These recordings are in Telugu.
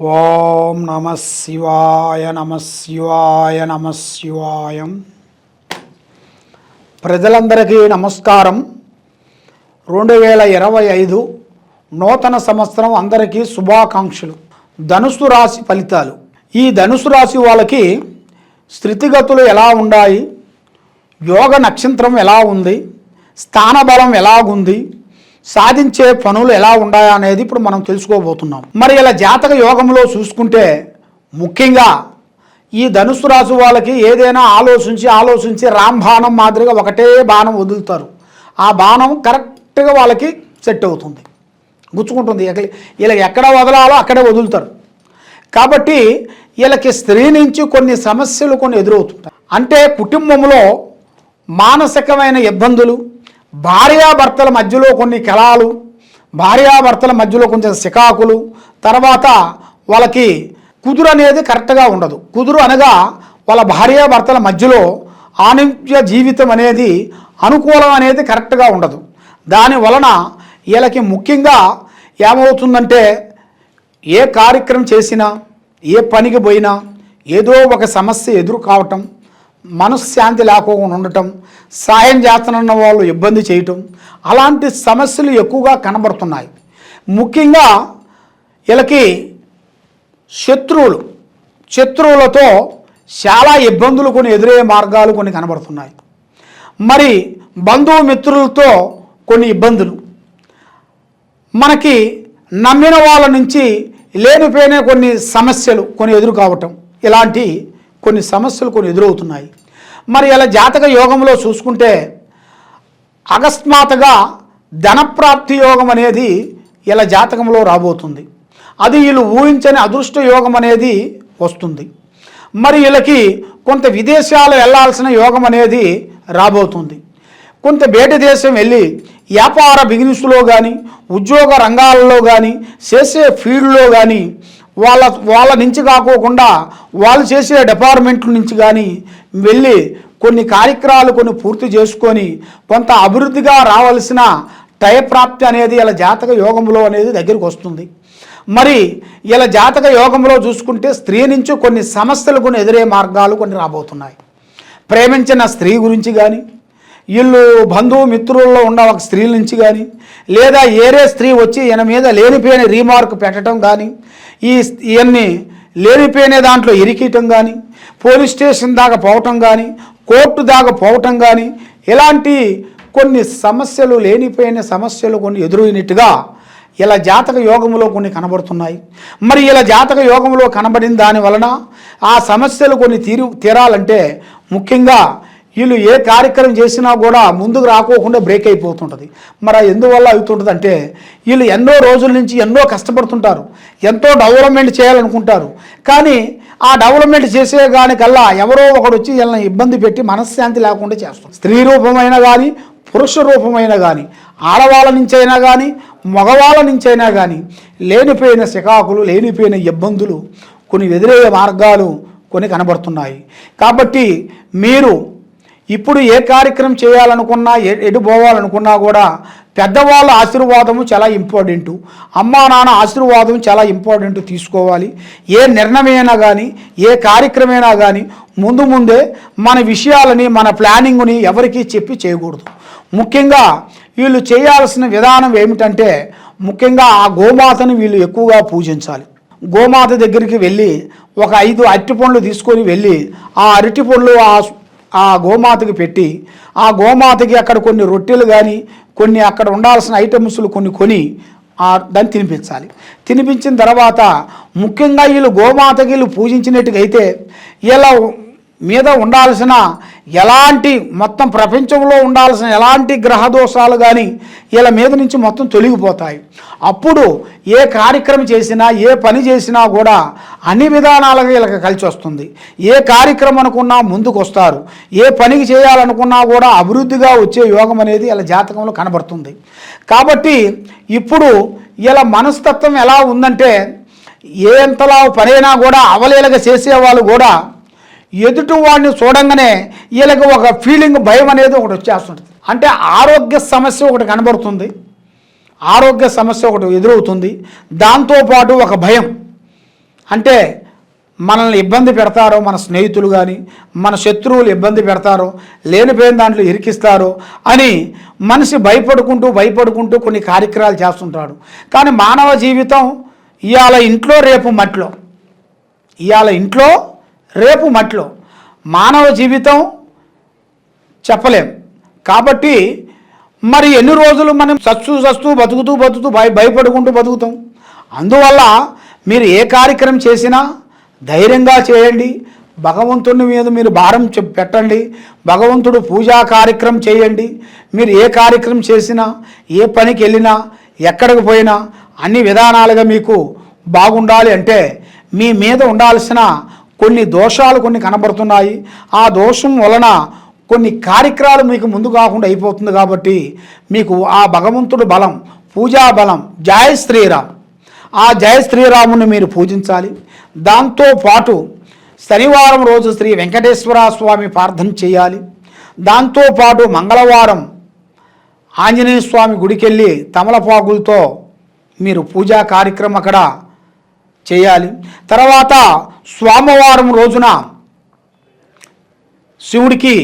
ఓం నమ శివాయ నమ శివాయ నమ శివాయం. ప్రజలందరికీ నమస్కారం. 2025 నూతన సంవత్సరం అందరికీ శుభాకాంక్షలు. ధనుసు రాశి ఫలితాలు. ఈ ధనుసు రాశి వాళ్ళకి స్థితిగతులు ఎలా ఉన్నాయి, యోగ నక్షత్రం ఎలా ఉంది, స్థానబలం ఎలాగుంది, సాధించే పనులు ఎలా ఉన్నాయా అనేది ఇప్పుడు మనం తెలుసుకోబోతున్నాం. మరి ఇలా జాతక యోగంలో చూసుకుంటే ముఖ్యంగా ఈ ధనుసు రాశి వాళ్ళకి ఏదైనా ఆలోచించి రాంబాణం మాదిరిగా ఒకటే బాణం వదులుతారు. ఆ బాణం కరెక్ట్గా వాళ్ళకి సెట్ అవుతుంది, గుచ్చుకుంటుంది. ఇలా ఎక్కడ వదలాలో అక్కడే వదులుతారు. కాబట్టి వీళ్ళకి స్త్రీ నుంచి కొన్ని సమస్యలు ఎదురవుతుంటాయి. అంటే కుటుంబంలో మానసికమైన ఇబ్బందులు, భార్యాభర్తల మధ్యలో కొన్ని కలహాలు, భార్యాభర్తల మధ్యలో కొంచెం సికాకులు, తర్వాత వాళ్ళకి కుదురు అనేది కరెక్ట్గా ఉండదు. కుదురు అనగా వాళ్ళ భార్యాభర్తల మధ్యలో ఆనిత్య జీవితం అనేది అనుకూలం అనేది కరెక్ట్గా ఉండదు. దాని వలన వీళ్ళకి ముఖ్యంగా ఏమవుతుందంటే ఏ కార్యక్రమం చేసినా, ఏ పనికి పోయినా ఏదో ఒక సమస్య ఎదురు కావటం, మనశ్శాంతి లేకుండా ఉండటం, సాయం చేస్తున్న వాళ్ళు ఇబ్బంది చేయటం, అలాంటి సమస్యలు ఎక్కువగా కనబడుతున్నాయి. ముఖ్యంగా వీళ్ళకి శత్రువులతో చాలా ఇబ్బందులు ఎదురయ్యే మార్గాలు కనబడుతున్నాయి. మరి బంధుమిత్రులతో కొన్ని ఇబ్బందులు, మనకి నమ్మిన వాళ్ళ నుంచి లేనిపోయిన కొన్ని సమస్యలు ఎదురు కావటం, ఇలాంటి కొన్ని సమస్యలు ఎదురవుతున్నాయి. మరి ఇలా జాతక యోగంలో చూసుకుంటే అకస్మాత్తుగా ధనప్రాప్తి యోగం అనేది ఇలా జాతకంలో రాబోతుంది. అది వీళ్ళు ఊహించని అదృష్ట యోగం అనేది వస్తుంది. మరి వీళ్ళకి కొంత విదేశాలు వెళ్ళాల్సిన యోగం అనేది రాబోతుంది. కొంత బయట దేశం వెళ్ళి వ్యాపార బిజినెస్లో కానీ, ఉద్యోగ రంగాలలో కానీ, చేసే ఫీల్డ్లో కానీ వాళ్ళ నుంచి కాకోకుండా వాళ్ళు చేసే డిపార్ట్మెంట్ల నుంచి కానీ వెళ్ళి కొన్ని కార్యక్రమాలు పూర్తి చేసుకొని కొంత అభివృద్ధిగా రావాల్సిన టయప్రాప్తి అనేది ఇలా జాతక యోగంలో అనేది దగ్గరికి వస్తుంది. మరి ఇలా జాతక యోగంలో చూసుకుంటే స్త్రీ నుంచి కొన్ని సమస్యలు ఎదురే మార్గాలు రాబోతున్నాయి. ప్రేమించిన స్త్రీ గురించి కానీ, వీళ్ళు బంధుమిత్రుల్లో ఉన్న ఒక స్త్రీల నుంచి కానీ, లేదా ఏరే స్త్రీ వచ్చి ఈయన మీద లేనిపోయిన రీమార్క్ పెట్టడం కానీ, ఇవన్నీ లేనిపోయిన దాంట్లో ఇరికియటం కానీ, పోలీస్ స్టేషన్ దాకా పోవటం కానీ, కోర్టు దాకా పోవటం కానీ, ఇలాంటి కొన్ని సమస్యలు, లేనిపోయిన సమస్యలు ఎదురైనట్టుగా ఇలా జాతక యోగంలో కనబడుతున్నాయి. మరి ఇలా జాతక యోగంలో కనబడిన దాని వలన ఆ సమస్యలు తీరాలంటే ముఖ్యంగా వీళ్ళు ఏ కార్యక్రమం చేసినా కూడా ముందుకు రాకోకుండా బ్రేక్ అయిపోతుంటుంది. మరి ఎందువల్ల అవుతుంటుంది అంటే వీళ్ళు ఎన్నో రోజుల నుంచి ఎన్నో కష్టపడుతుంటారు, ఎంతో డెవలప్మెంట్ చేయాలనుకుంటారు. కానీ ఆ డెవలప్మెంట్ చేసే దానికల్లా ఎవరో ఒకడు వచ్చి వీళ్ళని ఇబ్బంది పెట్టి మనశ్శాంతి లేకుండా చేస్తారు. స్త్రీ రూపమైన కానీ, పురుష రూపమైన కానీ, ఆడవాళ్ళ నుంచైనా కానీ, మగవాళ్ళ నుంచైనా కానీ లేనిపోయిన సికాకులు, లేనిపోయిన ఇబ్బందులు ఎదురయ్యే మార్గాలు కనబడుతున్నాయి. కాబట్టి మీరు ఇప్పుడు ఏ కార్యక్రమం చేయాలనుకున్నా, ఎటు పోవాలనుకున్నా కూడా పెద్దవాళ్ళ ఆశీర్వాదము చాలా ఇంపార్టెంటు, అమ్మా నాన్న ఆశీర్వాదం చాలా ఇంపార్టెంట్ తీసుకోవాలి. ఏ నిర్ణయమైనా కానీ, ఏ కార్యక్రమైనా కానీ ముందే మన విషయాలని, మన ప్లానింగ్ని ఎవరికీ చెప్పి చేయకూడదు. ముఖ్యంగా వీళ్ళు చేయాల్సిన విధానం ఏమిటంటే ముఖ్యంగా ఆ గోమాతను వీళ్ళు ఎక్కువగా పూజించాలి. గోమాత దగ్గరికి వెళ్ళి ఒక 5 అరటి పండ్లు తీసుకొని వెళ్ళి ఆ అరటి పండ్లు ఆ గోమాతకి పెట్టి, ఆ గోమాతకి అక్కడ కొన్ని రొట్టెలు కానీ, కొన్ని అక్కడ ఉండాల్సిన ఐటమ్స్లు కొని దాన్ని తినిపించాలి. తినిపించిన తర్వాత ముఖ్యంగా గోమాతకి పూజించినట్టుగా అయితే ఇలా మీద ఉండాల్సిన ఎలాంటి మొత్తం ప్రపంచంలో ఉండాల్సిన ఎలాంటి గ్రహదోషాలు కానీ వీళ్ళ మీద నుంచి మొత్తం తొలగిపోతాయి. అప్పుడు ఏ కార్యక్రమం చేసినా, ఏ పని చేసినా కూడా అన్ని విధానాలుగా వీళ్ళకి కలిసి వస్తుంది. ఏ కార్యక్రమం అనుకున్నా ముందుకు వస్తారు, ఏ పనికి చేయాలనుకున్నా కూడా అభివృద్ధిగా వచ్చే యోగం అనేది వీళ్ళ జాతకంలో కనబడుతుంది. కాబట్టి ఇప్పుడు వీళ్ళ మనస్తత్వం ఎలా ఉందంటే ఎంతలా పనైనా కూడా అవలేలగా చేసేవాళ్ళు కూడా ఎదుటి వాడిని చూడంగానే వీళ్ళకి ఒక ఫీలింగ్, భయం అనేది ఒకటి వచ్చేస్తుంటుంది. అంటే ఆరోగ్య సమస్య ఒకటి కనబడుతుంది, ఆరోగ్య సమస్య ఒకటి ఎదురవుతుంది. దాంతోపాటు ఒక భయం, అంటే మనల్ని ఇబ్బంది పెడతారో, మన స్నేహితులు కానీ మన శత్రువులు ఇబ్బంది పెడతారో, లేనిపోయిన దాంట్లో ఇరికిస్తారో అని మనిషి భయపడుకుంటూ కొన్ని కార్యక్రమాలు చేస్తుంటాడు. కానీ మానవ జీవితం ఇవాళ ఇంట్లో రేపు మట్లో, ఇవాళ ఇంట్లో రేపు మట్లో, మానవ జీవితం చెప్పలేం. కాబట్టి మరి ఎన్ని రోజులు మనం సస్తూ బతుకుతూ భయపడుకుంటూ బతుకుతాం. అందువల్ల మీరు ఏ కార్యక్రమం చేసినా ధైర్యంగా చేయండి. భగవంతుని మీద మీరు భారం పెట్టండి. భగవంతుడు పూజా కార్యక్రమం చేయండి. మీరు ఏ కార్యక్రమం చేసినా, ఏ పనికి వెళ్ళినా, ఎక్కడికి పోయినా అన్ని విధానాలుగా మీకు బాగుండాలి అంటే మీ మీద ఉండాల్సిన కొన్ని దోషాలు కొన్ని కనబడుతున్నాయి. ఆ దోషం వలన కొన్ని కార్యక్రమాలు మీకు ముందు కాకుండా అయిపోతుంది. కాబట్టి మీకు ఆ భగవంతుడు బలం, పూజా బలం, జయ శ్రీరామ్, ఆ జయ శ్రీరాముని మీరు పూజించాలి. దాంతోపాటు శనివారం రోజు శ్రీ వెంకటేశ్వర స్వామి ప్రార్థన చేయాలి. దాంతోపాటు మంగళవారం ఆంజనేయ స్వామి గుడికెళ్ళి తమలపాకులతో మీరు పూజా కార్యక్రమం అక్కడ చేయాలి. తర్వాత సోమవారం రోజున శివుడికి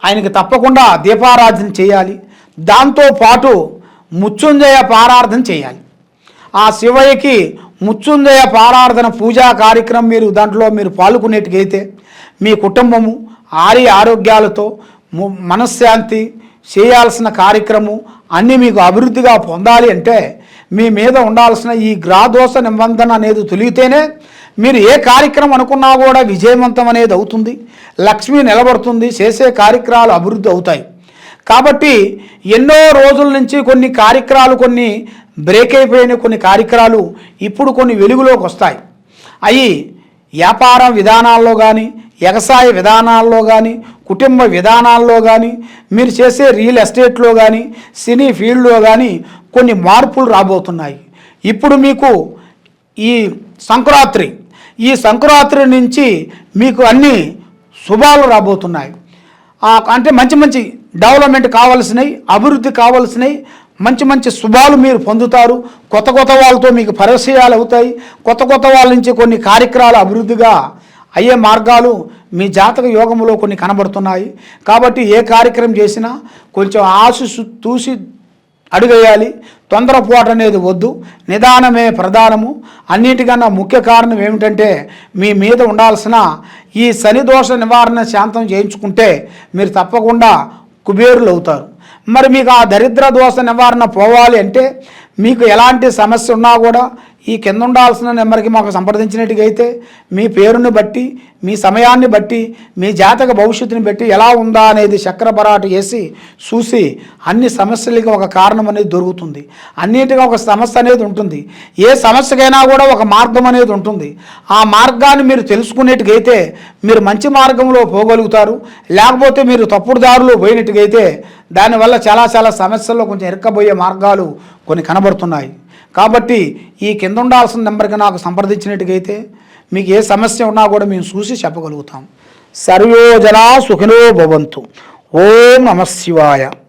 ఆయనకి తప్పకుండా దీపారాధన చేయాలి. దాంతోపాటు మృత్యుంజయ పారార్థన చేయాలి. ఆ శివయ్యకి మృత్యుంజయ పారార్థన పూజా కార్యక్రమం దాంట్లో మీరు పాల్గొనేట్టుకైతే మీ కుటుంబము ఆరోగ్యాలతో మనశ్శాంతి చేయాల్సిన కార్యక్రమం అన్నీ మీకు అభివృద్ధిగా పొందాలి అంటే మీ మీద ఉండాల్సిన ఈ గ్రహదోష నిబంధన అనేది తొలిగితేనే మీరు ఏ కార్యక్రమం అనుకున్నా కూడా విజయవంతం అనేది అవుతుంది. లక్ష్మి నిలబడుతుంది. చేసే కార్యక్రమాలు అభివృద్ధి అవుతాయి. కాబట్టి ఎన్నో రోజుల నుంచి కొన్ని కార్యక్రమాలు కొన్ని బ్రేక్ అయిపోయిన కొన్ని కార్యక్రమాలు ఇప్పుడు కొన్ని వెలుగులోకి వస్తాయి. అవి వ్యాపార విధానాల్లో కానీ, వ్యవసాయ విధానాల్లో కానీ, కుటుంబ విధానాల్లో కానీ, మీరు చేసే రియల్ ఎస్టేట్లో కానీ, సినీ ఫీల్డ్లో కానీ కొన్ని మార్పులు రాబోతున్నాయి. ఇప్పుడు మీకు ఈ సంక్రాంతి నుంచి మీకు అన్ని శుభాలు రాబోతున్నాయి. అంటే మంచి డెవలప్మెంట్ కావాల్సినవి, అభివృద్ధి కావాల్సినవి, మంచి శుభాలు మీరు పొందుతారు. కొత్త వాళ్ళతో మీకు పరిచయాలు అవుతాయి. కొత్త వాళ్ళ నుంచి కొన్ని కార్యక్రమాలు అభివృద్ధిగా అయ్యే మార్గాలు మీ జాతక యోగంలో కొన్ని కనబడుతున్నాయి. కాబట్టి ఏ కార్యక్రమం చేసినా కొంచెం చూసి అడుగేయాలి. తొందరపాటు అనేది వద్దు. నిదానమే ప్రధానము. అన్నిటికన్నా ముఖ్య కారణం ఏమిటంటే మీ మీద ఉండాల్సిన ఈ శని దోష నివారణ శాంతం చేయించుకుంటే మీరు తప్పకుండా కుబేరులు అవుతారు. మరి మీకు ఆ దరిద్ర దోష నివారణ పోవాలి అంటే మీకు ఎలాంటి సమస్య ఉన్నా కూడా ఈ కింద ఉండాల్సిన నెంబర్కి మాకు సంప్రదించినట్టుగైతే మీ పేరుని బట్టి, మీ సమయాన్ని బట్టి, మీ జాతక భవిష్యత్తుని బట్టి ఎలా ఉందా అనేది చక్ర బరాటు వేసి చూసి అన్ని సమస్యలకి ఒక కారణం అనేది దొరుకుతుంది. అన్నిటికీ ఒక సమస్య అనేది ఉంటుంది. ఏ సమస్యకైనా కూడా ఒక మార్గం అనేది ఉంటుంది. ఆ మార్గాన్ని మీరు తెలుసుకునేట్టుగైతే మీరు మంచి మార్గంలో పోగలుగుతారు. లేకపోతే మీరు తప్పుడు దారిలో పోయినట్టుగైతే దానివల్ల చాలా సమస్యల్లో కొంచెం ఇరుక్కబోయే మార్గాలు కొన్ని కనబడుతున్నాయి. కాబట్టి ఈ కింద ఉండాల్సిన నెంబర్కి నాకు సంప్రదించినట్టుగైతే మీకు ఏ సమస్య ఉన్నా కూడా మేము చూసి చెప్పగలుగుతాం. సర్వే జనా సుఖినో భవంతు. ఓం నమః శివాయ.